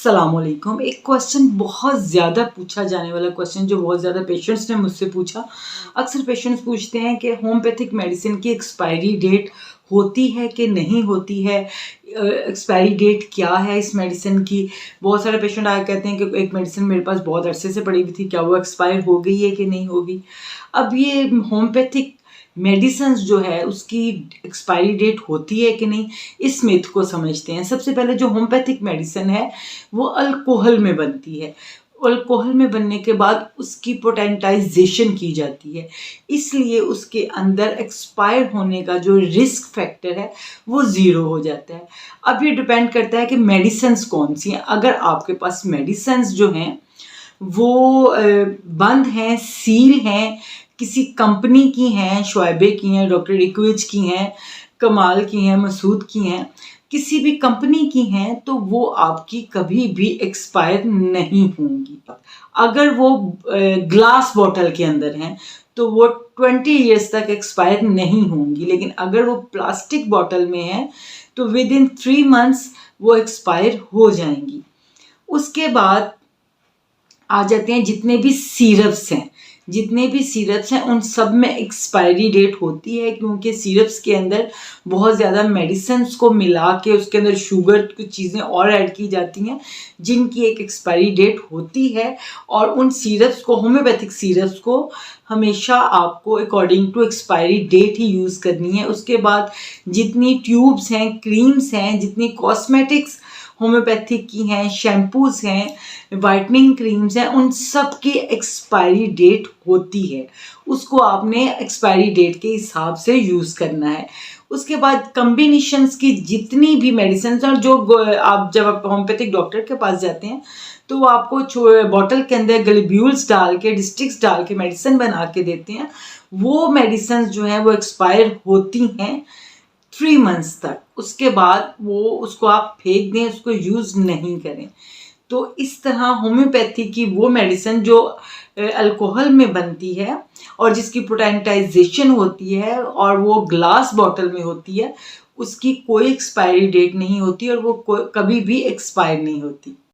अस्सलामुअलैकुम। एक क्वेश्चन बहुत ज़्यादा पूछा जाने वाला क्वेश्चन जो बहुत ज़्यादा पेशेंट्स ने मुझसे पूछा। अक्सर पेशेंट्स पूछते हैं कि होम्योपैथिक मेडिसिन की एक्सपायरी डेट होती है कि नहीं होती है, एक्सपायरी डेट क्या है इस मेडिसिन की। बहुत सारे पेशेंट आके कहते हैं कि एक मेडिसिन मेरे पास बहुत अरसे से पड़ी हुई थी, क्या वो एक्सपायर हो गई है कि नहीं होगी। अब ये होम्योपैथिक मेडिसिन्स जो है उसकी एक्सपायरी डेट होती है कि नहीं, इस मिथ को समझते हैं। सबसे पहले जो होम्योपैथिक मेडिसिन है वो अल्कोहल में बनती है। अल्कोहल में बनने के बाद उसकी पोटेंटाइजेशन की जाती है, इसलिए उसके अंदर एक्सपायर होने का जो रिस्क फैक्टर है वो ज़ीरो हो जाता है। अब ये डिपेंड करता है कि मेडिसिन्स कौन सी हैं। अगर आपके पास मेडिसिन्स जो हैं वो बंद हैं, सील हैं, किसी कंपनी की हैं, शोएबे की हैं, डॉक्टर रिक्विज की हैं, कमाल की हैं, मसूद की हैं, किसी भी कंपनी की हैं, तो वो आपकी कभी भी एक्सपायर नहीं होंगी। अगर वो ग्लास बॉटल के अंदर हैं तो वो 20 ईयर्स तक एक्सपायर नहीं होंगी, लेकिन अगर वो प्लास्टिक बॉटल में है तो विद इन 3 मंथ्स वो एक्सपायर हो जाएंगी। उसके बाद आ जाते हैं जितने भी सिरप्स हैं उन सब में एक्सपायरी डेट होती है, क्योंकि सिरप्स के अंदर बहुत ज़्यादा मेडिसिन्स को मिला के उसके अंदर शुगर कुछ चीज़ें और ऐड की जाती हैं जिनकी एक एक्सपायरी डेट होती है। और उन सिरप्स को, होम्योपैथिक सिरप्स को हमेशा आपको अकॉर्डिंग टू एक्सपायरी डेट ही यूज़ करनी है। उसके बाद जितनी ट्यूब्स हैं, क्रीम्स हैं, जितनी कॉस्मेटिक्स होम्योपैथिक की हैं, शैम्पूज हैं, वाइटनिंग क्रीम्स हैं, उन सब की एक्सपायरी डेट होती है। उसको आपने एक्सपायरी डेट के हिसाब से यूज़ करना है। उसके बाद कॉम्बिनेशंस की जितनी भी मेडिसिन, और जो आप जब आप होम्योपैथिक डॉक्टर के पास जाते हैं तो वो आपको बॉटल के अंदर ग्लोब्यूल्स डाल के, डिस्ट्रिक्स डाल के मेडिसिन बना के देते हैं। वो मेडिसिन जो है वो एक्सपायर होती हैं 3 मंथ्स तक। उसके बाद वो उसको आप फेंक दें, उसको यूज़ नहीं करें। तो इस तरह होम्योपैथी की वो मेडिसिन जो अल्कोहल में बनती है और जिसकी पोटेंटाइजेशन होती है और वो ग्लास बॉटल में होती है, उसकी कोई एक्सपायरी डेट नहीं होती और वो कभी भी एक्सपायर नहीं होती।